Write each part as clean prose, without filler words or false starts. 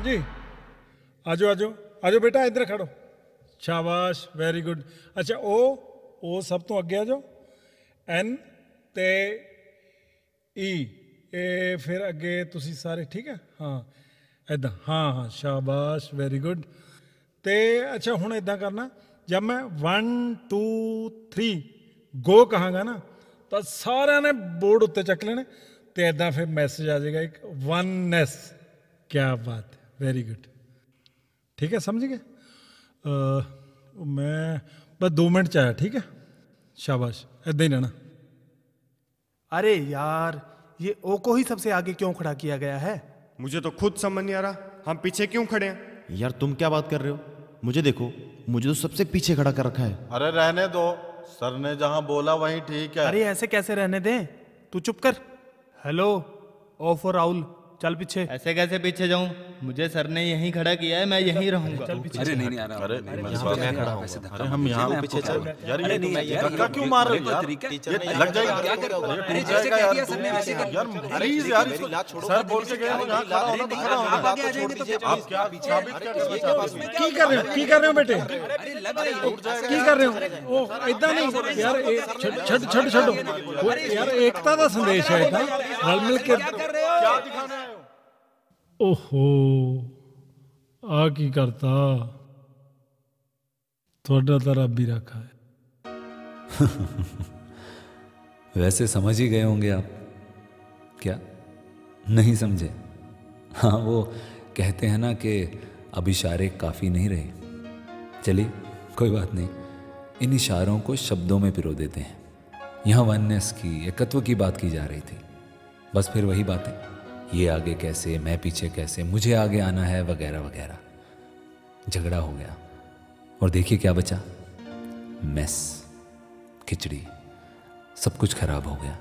हाँ जी, आजो आजो आजो बेटा, इधर खड़ो। शाबाश, वेरी गुड। अच्छा ओ सब तो अगे आ जाओ। एन ते ई, ए फिर अगे तुसी सारे, ठीक है? हाँ इदा, हाँ हाँ शाबाश, वेरी गुड। ते अच्छा हुण इदा करना, जब मैं 1 2 3 गो कहांगा ना, तो सारे ने बोर्ड उत्ते चक लेने, तो इदा फिर मैसेज आ जाएगा एक वननेस। क्या बात है, वेरी गुड। ठीक है, समझ गए? मैं बस 2 मिनट चाहे, ठीक है? शाबाश, इदा ही रहना। अरे यार, ये ओ को ही सबसे आगे क्यों खड़ा किया गया है? मुझे तो खुद समझ नहीं आ रहा, हम पीछे क्यों खड़े हैं? यार तुम क्या बात कर रहे हो? मुझे देखो, मुझे तो सबसे पीछे खड़ा कर रखा है। अरे रहने दो, सर ने जहां बोला वहीं ठीक है। अरे ऐसे कैसे रहने दें? तू चुप कर। हेलो, ओ फॉर राहुल, चल पीछे। ऐसे कैसे पीछे जाऊं? मुझे सर ने यहीं खड़ा किया है, मैं यहीं रहूंगा। अरे नहीं आ रहा। अरे मैं खड़ा हूँ। अरे हम यहाँ पीछे चल यार, ये धक्का क्यों मार रहे हो यार? ये लग जाएगा, ये टूट जाएगा यार। यार प्लीज यार, सर बोल के गए हो, यहाँ खड़ा होना तो खड़ा होना। आप क्या साबित करना चाहते हो? की कर रहे हो बेटे? की कर रहे हो? ओ इदा नहीं यार, छो यार, एकता का संदेश है इदा, रल मिल के। क्या दिखाने आए हो? ओहो, आ की करता, थोड़ा तो रब भी रखा है। वैसे समझ ही गए होंगे आप। क्या नहीं समझे? हाँ, वो कहते हैं ना कि अब इशारे काफ़ी नहीं रहे। चलिए कोई बात नहीं, इन इशारों को शब्दों में पिरो देते हैं। यहाँ वननेस की, एकत्व की बात की जा रही थी। बस फिर वही बातें, ये आगे कैसे, मैं पीछे कैसे, मुझे आगे आना है, वगैरह वगैरह। झगड़ा हो गया और देखिए क्या बचा, मेस, खिचड़ी, सब कुछ खराब हो गया।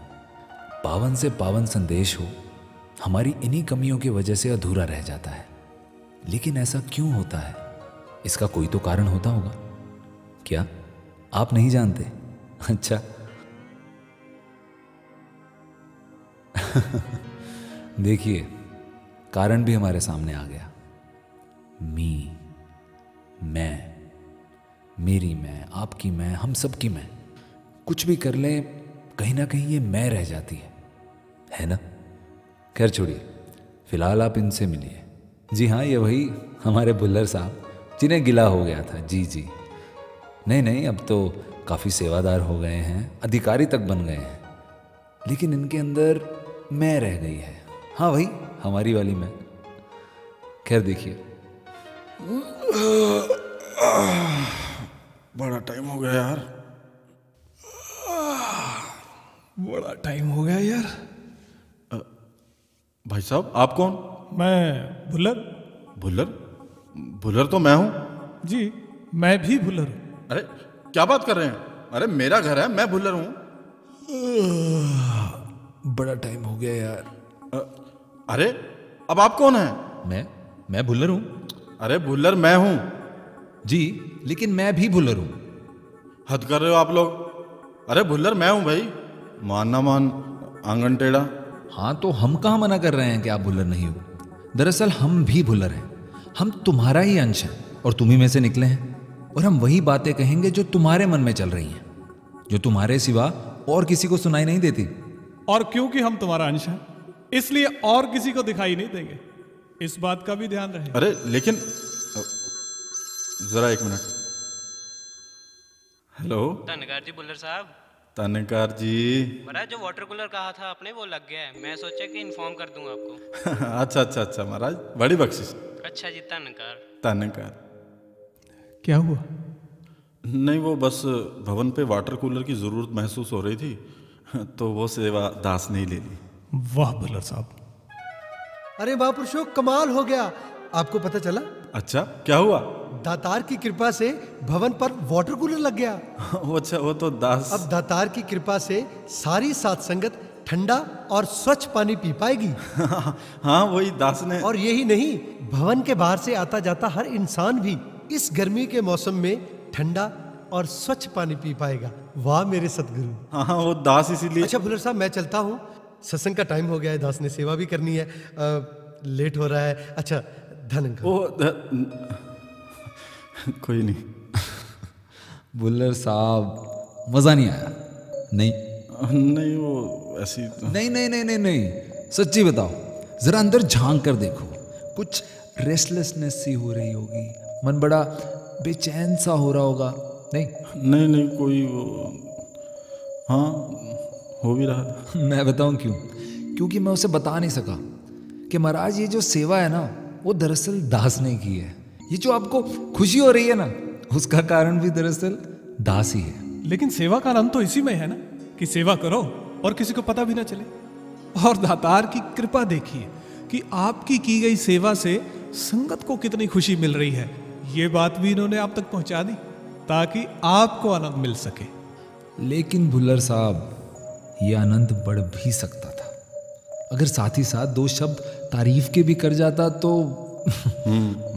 पावन से पावन संदेश हो, हमारी इन्हीं कमियों की वजह से अधूरा रह जाता है। लेकिन ऐसा क्यों होता है? इसका कोई तो कारण होता होगा। क्या आप नहीं जानते? अच्छा देखिए, कारण भी हमारे सामने आ गया। मैं, मेरी मैं, आपकी मैं, हम सब की मैं। कुछ भी कर लें, कहीं ना कहीं ये मैं रह जाती है ना? खैर छोड़िए, फिलहाल आप इनसे मिलिए। जी हाँ, ये वही हमारे बुल्लर साहब जिन्हें गिला हो गया था। जी जी, नहीं, अब तो काफ़ी सेवादार हो गए हैं, अधिकारी तक बन गए हैं। लेकिन इनके अंदर मैं रह गई है। हाँ वही हमारी वाली मैं। खैर देखिए, बड़ा टाइम हो गया यार, बड़ा टाइम हो गया यार। भाई साहब आप कौन? मैं भुल्लर। भुल्लर तो मैं हूँ जी, मैं भी भुल्लर हूँ। अरे क्या बात कर रहे हैं? अरे मेरा घर है, मैं भुल्लर हूँ। बड़ा टाइम हो गया यार। अरे अब आप कौन हैं? मैं भुल्लर हूँ। अरे भुल्लर मैं हूँ जी, लेकिन मैं भी भुल्लर हूँ। हद कर रहे हो आप लोग। अरे भुल्लर मैं हूँ भाई, मान ना मान, आंगन टेढ़ा। हाँ तो हम कहाँ मना कर रहे हैं कि आप भुल्लर नहीं हो। दरअसल हम भी भुल्लर हैं। हम तुम्हारा ही अंश हैं और तुम ही में से निकले हैं। और हम वही बातें कहेंगे जो तुम्हारे मन में चल रही हैं, जो तुम्हारे सिवा और किसी को सुनाई नहीं देती। और क्योंकि हम तुम्हारा अंश हैं, इसलिए और किसी को दिखाई नहीं देंगे। इस बात का भी ध्यान रहे। अरे लेकिन जरा एक मिनट। हेलो तनकार जी, बुल्लर साहब। तनकार जी। महाराज, जो वाटर कूलर कहा था आपने वो लग गया है। मैं सोचा कि इन्फॉर्म कर दूं आपको। अच्छा महाराज, बड़ी बख्शिश। अच्छा जी, तनकार। क्या हुआ? नहीं, वो बस भवन पे वाटर कूलर की जरूरत महसूस हो रही थी, तो वो सेवा दास ने ही ले ली। वाह बुल्लर साहब। अरे महापुरुषों, कमाल हो गया। आपको पता चला? अच्छा, क्या हुआ? दातार की कृपा से भवन पर वाटर कूलर लग गया। अच्छा, वो तो दास। अब दातार की कृपा से सारी सात संगत ठंडा और स्वच्छ पानी पी पाएगी। हाँ, वही दास ने। और यही नहीं, भवन के बाहर से आता जाता हर इंसान भी इस गर्मी के मौसम में ठंडा और स्वच्छ पानी पी पाएगा। वाह मेरे सतगुरु। हाँ, वो दास इसीलिए। अच्छा भुल्लर साहब, मैं चलता हूँ, सत्संग का टाइम हो गया है, दास ने सेवा भी करनी है, लेट हो रहा है। अच्छा धनंकार। कोई नहीं। बुल्लर साहब मज़ा नहीं आया? नहीं नहीं, वो ऐसी तो... नहीं नहीं नहीं नहीं नहीं, सच्ची बताओ, जरा अंदर झांक कर देखो, कुछ रेस्टलेसनेस सी हो रही होगी, मन बड़ा बेचैन सा हो रहा होगा। नहीं नहीं नहीं, कोई वो, हाँ हो भी रहा। मैं बताऊं क्यों? क्योंकि मैं उसे बता नहीं सका कि महाराज ये जो सेवा है ना, वो दरअसल दास ने की है। ये जो आपको खुशी हो रही है ना, उसका कारण भी दरअसल दास ही है। लेकिन सेवा का आनंद तो इसी में है ना, कि सेवा करो और किसी को पता भी ना चले। और दातार की कृपा देखिए कि आपकी की गई सेवा से संगत को कितनी खुशी मिल रही है। ये बात भी इन्होंने आप तक पहुंचा दी ताकि आपको आनंद मिल सके। लेकिन भुल्लर साहब, ये आनंद बढ़ भी सकता था अगर साथ ही साथ 2 शब्द तारीफ के भी कर जाता तो।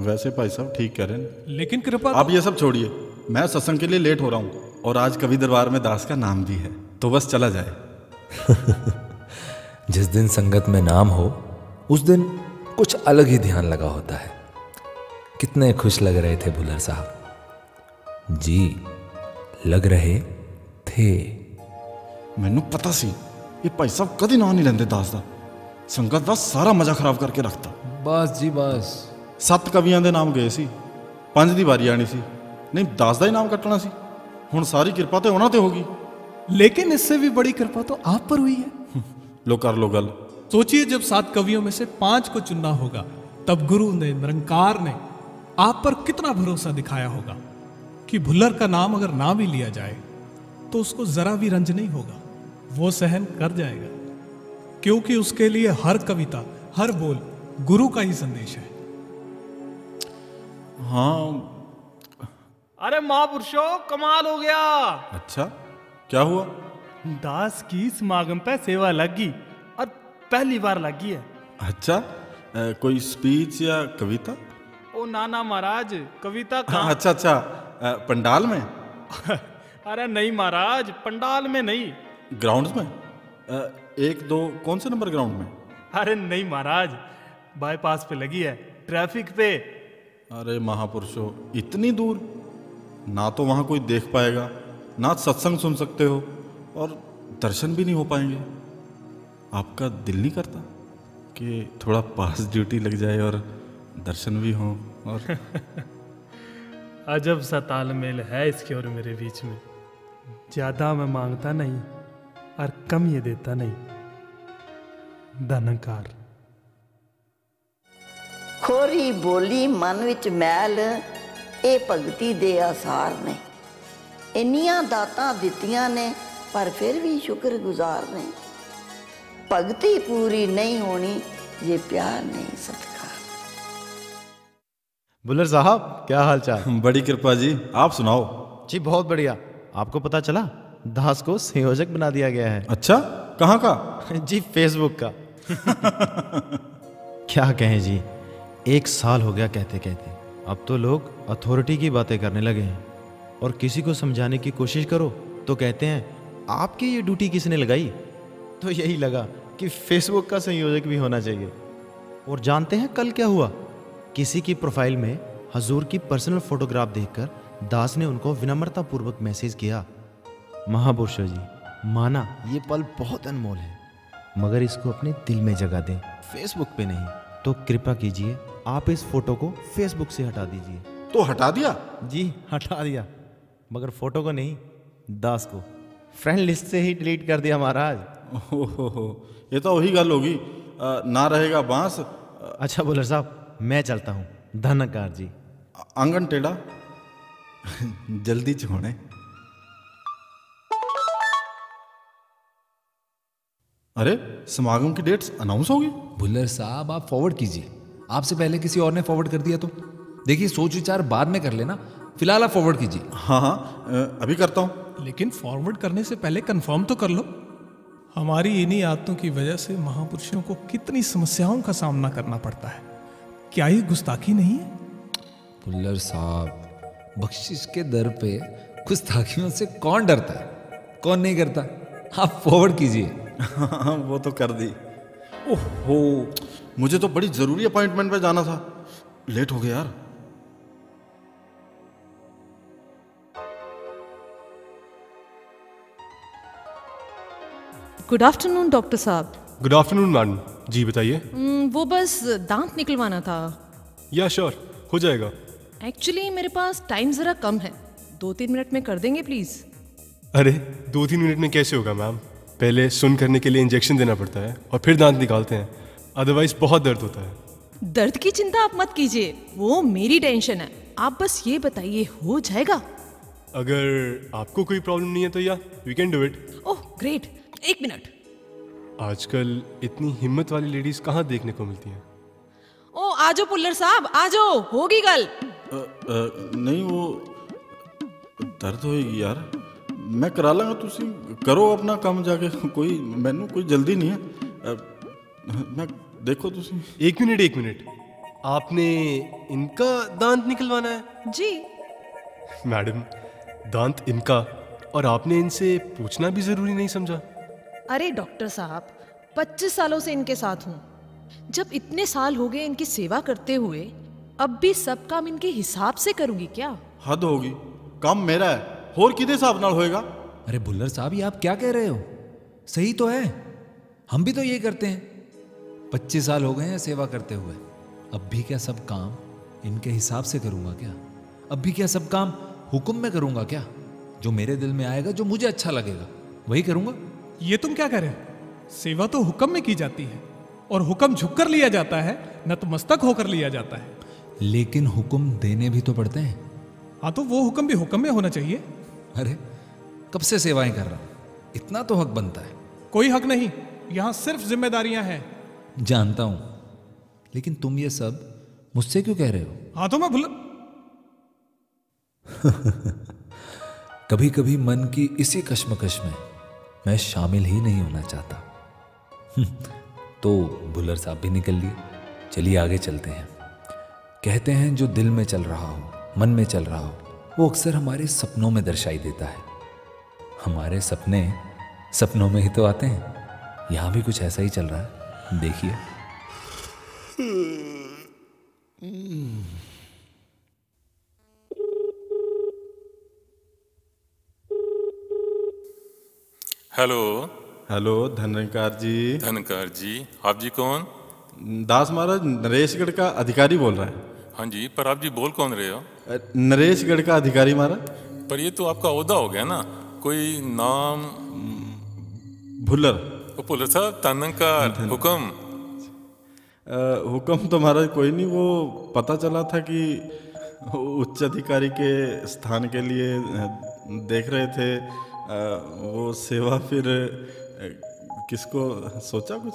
वैसे भाई साहब ठीक कह रहे हैं, लेकिन कृपा आप ये सब छोड़िए, मैं सत्संग के लिए लेट हो रहा हूँ और आज कवि दरबार में दास का नाम भी है, तो बस चला जाए। जिस दिन संगत में नाम हो उस दिन कुछ अलग ही ध्यान लगा होता है। कितने खुश लग रहे थे भुल्लर साहब जी, लग रहे थे। मैनू पता सी ये भाई साहब कदी ना नहीं लेंदे दास दा, संगत दा सारा मजा खराब करके रखता। बस जी बस। 7 कवियां दे नाम गए सी, 5 दी वारी आनी सी, नहीं दास दा ही नाम कटना सी। हुण सारी कृपा तो उन्हां ते होगी। लेकिन इससे भी बड़ी कृपा तो आप पर हुई है। लो कर लो गल। सोचिए, जब 7 कवियों में से 5 को चुनना होगा, तब गुरु ने, निरंकार ने आप पर कितना भरोसा दिखाया होगा कि भुल्लर का नाम अगर ना भी लिया जाए तो उसको जरा भी रंज नहीं होगा, वो सहन कर जाएगा, क्योंकि उसके लिए हर कविता, हर बोल गुरु का ही संदेश है। हाँ। अरे महापुरुषों, कमाल हो गया। अच्छा, क्या हुआ? दास की समागम पे सेवा लगी और पहली बार लगी है। अच्छा, कोई स्पीच या कविता? ओ नाना महाराज, कविता कहाँ? अच्छा अच्छा, पंडाल में? अरे नहीं महाराज, पंडाल में नहीं, ग्राउंड्स में। 1-2 कौन से नंबर ग्राउंड में? अरे नहीं महाराज, बाईपास पे लगी है, ट्रैफिक पे। अरे महापुरुषों, इतनी दूर? ना तो वहाँ कोई देख पाएगा, ना सत्संग सुन सकते हो, और दर्शन भी नहीं हो पाएंगे। आपका दिल नहीं करता कि थोड़ा पास ड्यूटी लग जाए और दर्शन भी हो? और अजब सा तालमेल है इसके और मेरे बीच में। ज्यादा मैं मांगता नहीं और कम ये देता नहीं। धनंकार। खोरी बोली मन विच मैल, ये भगती दे आसार ने। इन्नियां दातां दित्तियां ने पर फिर भी शुक्रगुजार ने। भगती पूरी नहीं होनी जे प्यार नहीं सत्कार। बुल्लर साहब, क्या हाल चाल? बड़ी कृपा जी, आप सुनाओ। जी बहुत बढ़िया। आपको पता चला दास को संयोजक बना दिया गया है। अच्छा, कहाँ का? जी फेसबुक का। क्या कहें जी, 1 साल हो गया कहते कहते। अब तो लोग अथॉरिटी की बातें करने लगे हैं, और किसी को समझाने की कोशिश करो तो कहते हैं आपकी ये ड्यूटी किसने लगाई? तो यही लगा कि फेसबुक का संयोजक भी होना चाहिए। और जानते हैं कल क्या हुआ? किसी की प्रोफाइल में हजूर की पर्सनल फोटोग्राफ देखकर दास ने उनको विनम्रता पूर्वक मैसेज किया, महापुरुषों जी, माना ये पल बहुत अनमोल है, मगर इसको अपने दिल में जगह दें, फेसबुक पे नहीं। तो कृपा कीजिए आप इस फोटो को फेसबुक से हटा दीजिए। तो हटा दिया? जी हटा दिया, मगर फोटो को नहीं, दास को फ्रेंड लिस्ट से ही डिलीट कर दिया महाराज। ओहो, ये तो वही गल होगी, ना रहेगा बांस। अच्छा बुल्लर साहब, मैं चलता हूँ। धनकार जी। आंगन टेढ़ा, जल्दी छोड़े। अरे, समागम की डेट्स अनाउंस होगी? भुल्लर साहब, आप फॉरवर्ड कीजिए। आपसे पहले किसी और ने फॉरवर्ड कर दिया तो देखिए, सोच विचार बाद में कर लेना, फिलहाल आप फॉरवर्ड कीजिए। हाँ हाँ, अभी करता हूँ। लेकिन फॉरवर्ड करने से पहले कंफर्म तो कर लो। हमारी इन्हीं आदतों की वजह से महापुरुषों को कितनी समस्याओं का सामना करना पड़ता है। क्या ये गुस्ताखी नहीं है? भुल्लर साहब, बख्शिश के दर पे गुस्ताखियों से कौन डरता है, कौन नहीं करता? आप फॉरवर्ड कीजिए। हाँ, वो तो कर दी। ओहो, मुझे तो बड़ी जरूरी अपॉइंटमेंट पे जाना था, लेट हो गया यार। गुड आफ्टरनून डॉक्टर साहब। गुड आफ्टरनून मैडम जी, बताइए। वो बस दांत निकलवाना था। या श्योर, हो जाएगा। एक्चुअली मेरे पास टाइम ज़रा कम है, 2-3 मिनट में कर देंगे प्लीज़? अरे 2-3 मिनट में कैसे होगा मैम? पहले सुन करने के लिए इंजेक्शन देना पड़ता है और फिर दांत निकालते हैं, अदरवाइज बहुत दर्द होता है। दर्द की चिंता आप मत कीजिए, वो मेरी टेंशन है। आप बस ये बताइए हो जाएगा? अगर आपको कोई प्रॉब्लम नहीं है तो या we can do it. Oh great, 1 minute. आजकल इतनी हिम्मत वाली लेडीज कहाँ देखने को मिलती हैं? ओ आजो पुल्लर साहब, आजो, होगी गल। नहीं, वो दर्द होएगी यार, मैं करा लांगा, तुसी करो अपना काम जाके, कोई मैनू कोई जल्दी नहीं है। मैं देखो तुसी। 1 मिनट, आपने इनका दांत निकलवाना है? जी मैडम, दांत इनका और आपने इनसे पूछना भी जरूरी नहीं समझा? अरे डॉक्टर साहब, 25 सालों से इनके साथ हूँ। जब इतने साल हो गए इनकी सेवा करते हुए, अब भी सब काम इनके हिसाब से करूंगी क्या? हद होगी, काम मेरा है, और किदे हिसाब नाल होएगा? अरे भुल्लर साहब, ये आप क्या कह रहे हो? सही तो है, हम भी तो ये करते हैं। 25 साल हो गए हैं सेवा करते हुए, अब भी क्या सब काम इनके हिसाब से करूंगा क्या? अब भी क्या सब काम हुक्म में करूंगा क्या? जो मेरे दिल में आएगा, जो मुझे अच्छा लगेगा, वही करूंगा। ये तुम क्या कह रहे हो? सेवा तो हुक्म में की जाती है, और हुक्म झुककर लिया जाता है, नतमस्तक होकर लिया जाता है। लेकिन हुक्म देने भी तो पड़ते हैं। हाँ, तो वो हुक्म भी हुक्म में होना चाहिए। अरे कब से सेवाएं कर रहा हूं, इतना तो हक बनता है। कोई हक नहीं, यहाँ सिर्फ जिम्मेदारियां हैं। जानता हूं, लेकिन तुम ये सब मुझसे क्यों कह रहे हो? हाँ तो मैं कभी कभी मन की इसी कश्मकश में मैं शामिल ही नहीं होना चाहता। तो भुल्लर साहब भी निकल लिए। चलिए आगे चलते हैं। कहते हैं जो दिल में चल रहा हो, मन में चल रहा हो, वो अक्सर हमारे सपनों में दर्शाई देता है। हमारे सपने सपनों में ही तो आते हैं। यहां भी कुछ ऐसा ही चल रहा है, देखिए। हेलो। हेलो धनकार जी। धनकार जी, आप जी कौन? दास महाराज नरेशगढ़ का अधिकारी बोल रहा है। हाँ जी, पर आप जी बोल कौन रहे हो? नरेशगढ़ का अधिकारी महाराज। पर ये तो आपका ओहदा हो गया ना, कोई नाम? भुल्लर। भुल्लर साहब, धनकार, हुक्म। हुक्म तो महाराज कोई नहीं, वो पता चला था कि उच्च अधिकारी के स्थान के लिए देख रहे थे, वो सेवा फिर किसको सोचा कुछ?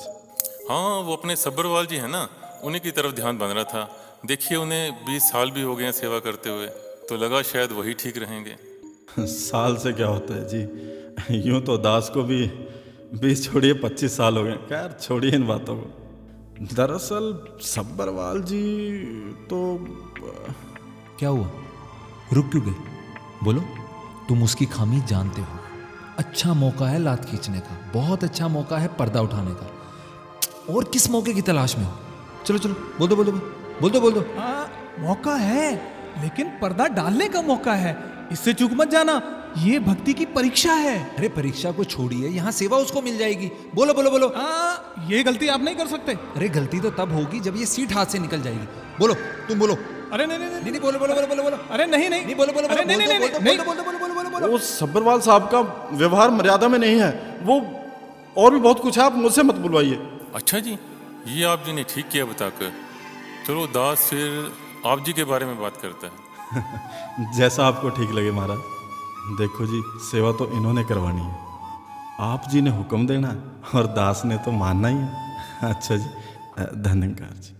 हाँ, वो अपने सब्बरवाल जी हैं ना, उन्हीं की तरफ ध्यान बन रहा था। देखिए, उन्हें 20 साल भी हो गए हैं सेवा करते हुए, तो लगा शायद वही ठीक रहेंगे। साल से क्या होता है जी, यूं तो दास को भी 20 छोड़िए 25 साल हो गए। खैर छोड़िए इन बातों को। दरअसल सब्बरवाल जी तो क्या हुआ? रुक क्यों गए? बोलो। तुम उसकी खामी जानते हो। अच्छा मौका है लात खींचने का, बहुत अच्छा मौका है पर्दा उठाने का। और किस मौके की तलाश में हो? चलो चलो, बोल दो बोल दो बोल दो बोल दो। मौका है, लेकिन पर्दा डालने का मौका है, इससे चूक मत जाना। ये भक्ति की परीक्षा है। अरे परीक्षा को छोड़िए, यहाँ सेवा उसको मिल जाएगी। बोलो बोलो बोलो। ये गलती आप नहीं कर सकते। अरे गलती तो तब होगी जब ये सीट हाथ से निकल जाएगी। बोलो, तुम बोलो। अरे नहीं नहीं नहीं, नहीं बोलो बोलो बोलो बोलो बोलो। अरे नहीं नहीं नहीं बोलो बोलो बोलो। नहीं नहीं नहीं बोलो बोलो बोलो बोलो बोलो। वो सब्बरवाल साहब का व्यवहार मर्यादा में नहीं है, वो और भी बहुत कुछ है, आप मुझसे मत बुलवाइए। अच्छा जी, ये आप जी ने ठीक किया बताकर। चलो दास फिर आप जी के बारे में बात करता है। जैसा आपको ठीक लगे महाराज। देखो जी, सेवा तो इन्होंने करवानी है, आप जी ने हुक्म देना है और दास ने तो मानना ही है। अच्छा जी, धन्यकार जी।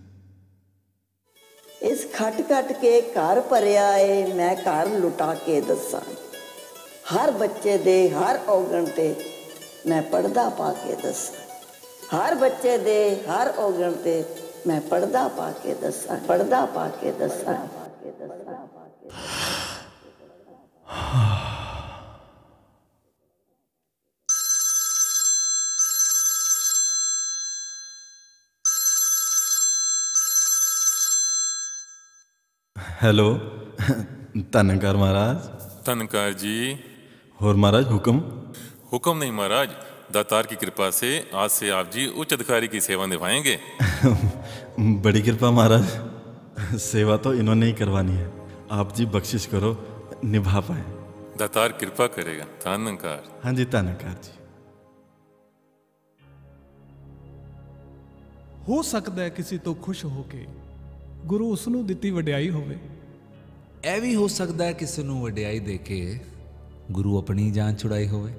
इस खट खट के घर भरिया है, मैं घर लुटा के दसा। हर बच्चे दे हर औगण ते मैं पर्दा पा के दसा। हर बच्चे दे हर औगण ते मैं पर्दा पा के दसा। पर्दा पा के दसा। हेलो तनकार महाराज। तनकार जी। और महाराज हुक्म? हुक्म नहीं महाराज, दातार की कृपा से आज से आप जी उच्च अधिकारी की सेवा निभाएंगे। बड़ी कृपा महाराज, सेवा तो इन्होंने ही करवानी है, आप जी बख्शिश करो निभा पाए। दातार कृपा करेगा। तनकार। हाँ जी तनकार जी। हो सकता है किसी तो खुश होके गुरु उसनू दिती वड्याई होवे। ਇਹ ਵੀ ਹੋ ਸਕਦਾ ਹੈ ਕਿਸੇ ਨੂੰ ਵਡਿਆਈ ਦੇ ਕੇ ਗੁਰੂ ਆਪਣੀ ਜਾਨ ਛੁਡਾਈ ਹੋਵੇ।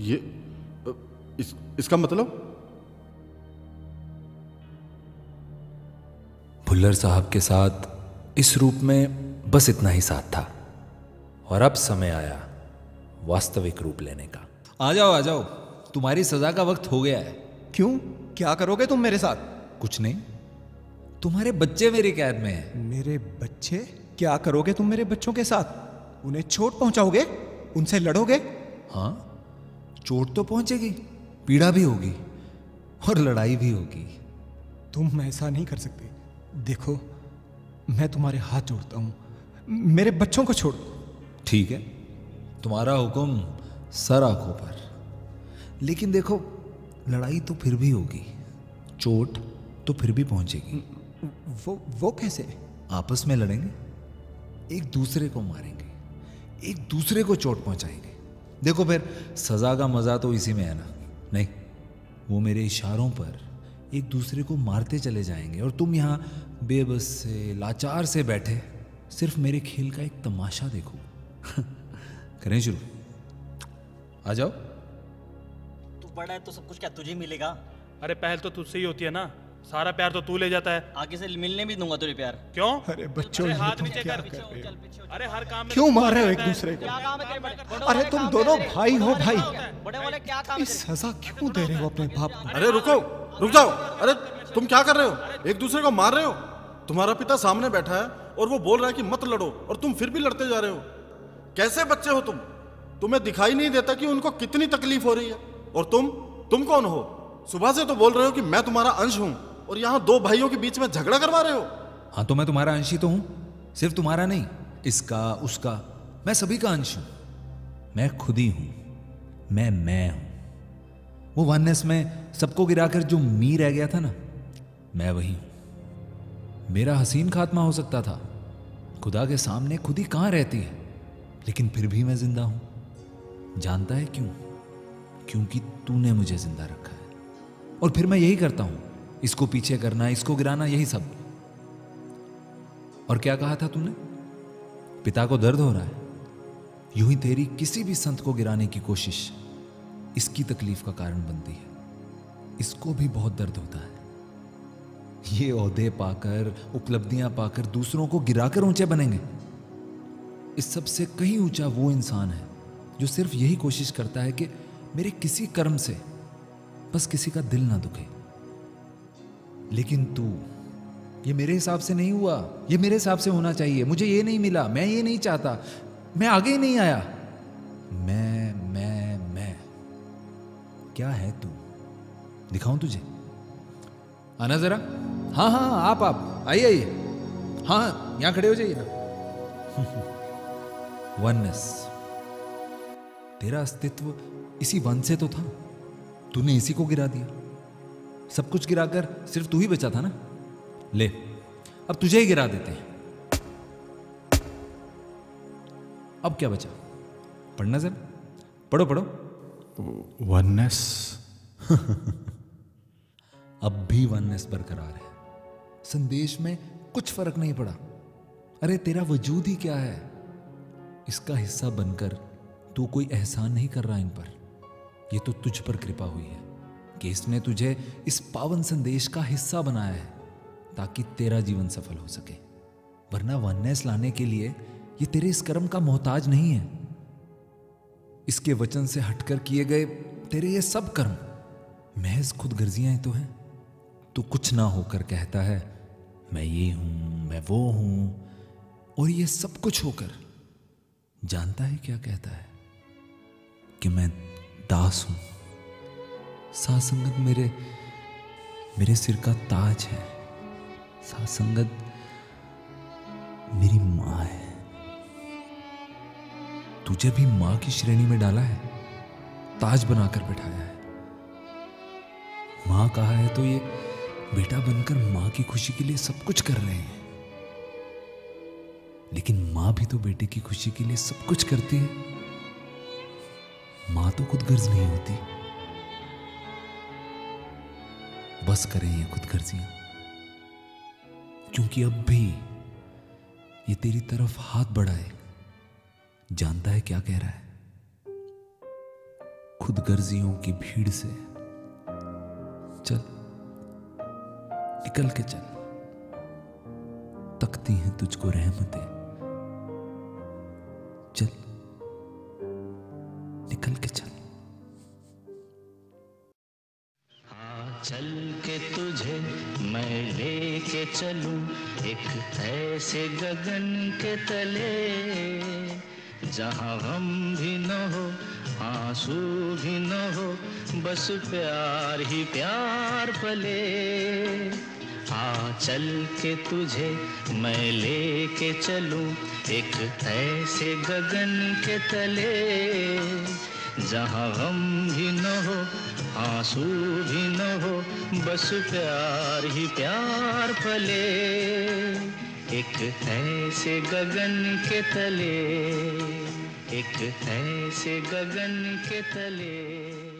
ये इसका मतलब? भुल्लर साहब के साथ इस रूप में बस इतना ही साथ था और अब समय आया वास्तविक रूप लेने का। आ जाओ, तुम्हारी सजा का वक्त हो गया है। क्यों, क्या करोगे तुम मेरे साथ? कुछ नहीं, तुम्हारे बच्चे मेरी कैद में हैं। मेरे बच्चे? क्या करोगे तुम मेरे बच्चों के साथ? उन्हें चोट पहुंचाओगे? उनसे लड़ोगे? हाँ, चोट तो पहुंचेगी, पीड़ा भी होगी और लड़ाई भी होगी। तुम ऐसा नहीं कर सकते। देखो, मैं तुम्हारे हाथ जोड़ता हूं, मेरे बच्चों को छोड़ो। ठीक है, तुम्हारा हुक्म सर आंखों पर। लेकिन देखो, लड़ाई तो फिर भी होगी, चोट तो फिर भी पहुंचेगी। वो कैसे? आपस में लड़ेंगे, एक दूसरे को मारेंगे, एक दूसरे को चोट पहुंचाएंगे। देखो फिर सजा का मजा तो इसी में है ना? नहीं, वो मेरे इशारों पर एक दूसरे को मारते चले जाएंगे और तुम यहाँ बेबस से, लाचार से बैठे सिर्फ मेरे खेल का एक तमाशा देखो। करें शुरू? आ जाओ। तू बड़ा है तो सब कुछ क्या तुझे मिलेगा? अरे पहल तो तुझसे ही होती है ना, सारा प्यार तो तू ले जाता है। आगे से मिलने भी दूंगा तुझे प्यार। क्यों? अरे बच्चों, अरे हाथ नीचे कर। अरे हर काम में क्यों मार रहे हो एक दूसरे को? अरे तुम दोनों भाई हो भाई, बड़े वाले क्या काम? इस सजा क्यों दे रहे हो अपने बाप को? अरे रुक जाओ। अरे तुम क्या कर रहे हो? एक दूसरे को मार रहे हो। तुम्हारा पिता सामने बैठा है और वो बोल रहा है कि मत लड़ो, और तुम फिर भी लड़ते जा रहे हो। कैसे बच्चे हो तुम? तुम्हें दिखाई नहीं देता कि उनको कितनी तकलीफ हो रही है? और तुम कौन हो? सुबह से तो बोल रहे हो कि मैं तुम्हारा अंश हूं, और यहाँ दो भाइयों के बीच में झगड़ा करवा रहे हो। हाँ, तो मैं तुम्हारा अंश ही तो हूं, सिर्फ तुम्हारा नहीं, इसका उसका, मैं सभी का अंश हूं। मैं खुद ही हूं, मैं हूं। वो वननेस में सबको गिराकर जो मी रह गया था ना, मैं वही हूं। मेरा हसीन खात्मा हो सकता था, खुदा के सामने खुद ही कहां रहती है, लेकिन फिर भी मैं जिंदा हूं। जानता है क्यों? क्योंकि तूने मुझे जिंदा रखा है, और फिर मैं यही करता हूं, इसको पीछे करना, इसको गिराना, यही सब। और क्या कहा था तुमने? पिता को दर्द हो रहा है। यूं ही तेरी किसी भी संत को गिराने की कोशिश इसकी तकलीफ का कारण बनती है। इसको भी बहुत दर्द होता है। ये ओहदे पाकर, उपलब्धियां पाकर दूसरों को गिराकर ऊंचे बनेंगे। इस सबसे कहीं ऊंचा वो इंसान है जो सिर्फ यही कोशिश करता है कि मेरे किसी कर्म से बस किसी का दिल ना दुखे। लेकिन तू, ये मेरे हिसाब से नहीं हुआ, ये मेरे हिसाब से होना चाहिए, मुझे ये नहीं मिला, मैं ये नहीं चाहता, मैं आगे ही नहीं आया। मैं क्या है तू? दिखाऊं तुझे? आना जरा। हाँ, आप आइए। हाँ, यहां खड़े हो जाइए ना। वननेस, तेरा अस्तित्व इसी वन से तो था, तूने इसी को गिरा दिया। सब कुछ गिराकर सिर्फ तू ही बचा था ना। ले, अब तुझे ही गिरा देते हैं। अब क्या बचा? पढ़ना जरा, पढ़ो। वननेस। अब भी वननेस बरकरार है। संदेश में कुछ फर्क नहीं पड़ा। अरे तेरा वजूद ही क्या है? इसका हिस्सा बनकर तू कोई एहसान नहीं कर रहा इन पर। ये तो तुझ पर कृपा हुई है कि इसने तुझे इस पावन संदेश का हिस्सा बनाया है, ताकि तेरा जीवन सफल हो सके। वरना वननेस लाने के लिए ये तेरे इस कर्म का मोहताज नहीं है। इसके वचन से हटकर किए गए तेरे ये सब कर्म महज खुदगर्जियां तो हैं। तू कुछ ना होकर कहता है मैं ये हूं, मैं वो हूं, और ये सब कुछ होकर जानता है क्या कहता है? कि मैं दास हूं। साथ संगत मेरे सिर का ताज है। साथ संगत मेरी माँ है। तुझे भी माँ की श्रेणी में डाला है, ताज बनाकर बिठाया है। माँ कहा है तो ये बेटा बनकर माँ की खुशी के लिए सब कुछ कर रहे हैं। लेकिन माँ भी तो बेटे की खुशी के लिए सब कुछ करती है। माँ तो खुदगर्ज नहीं होती। बस करें ये खुदगर्जियां, क्योंकि अब भी ये तेरी तरफ हाथ बढ़ाए जानता है क्या कह रहा है। खुदगर्जियों की भीड़ से चल, निकल के चल। तकती हैं तुझको रहमतें, चल निकल के चल। हाँ चल के तुझे मैं लेके चलूं एक ऐसे गगन के तले, जहाँ गम भी न हो आंसू भी न हो, बस प्यार ही प्यार पले। हाँ चल के तुझे मैं लेके चलूं एक ऐसे गगन के तले, जहाँ गम भी न हो आंसू भी न हो, बस प्यार ही प्यार पले। एक ऐसे गगन के तले, एक ऐसे गगन के तले।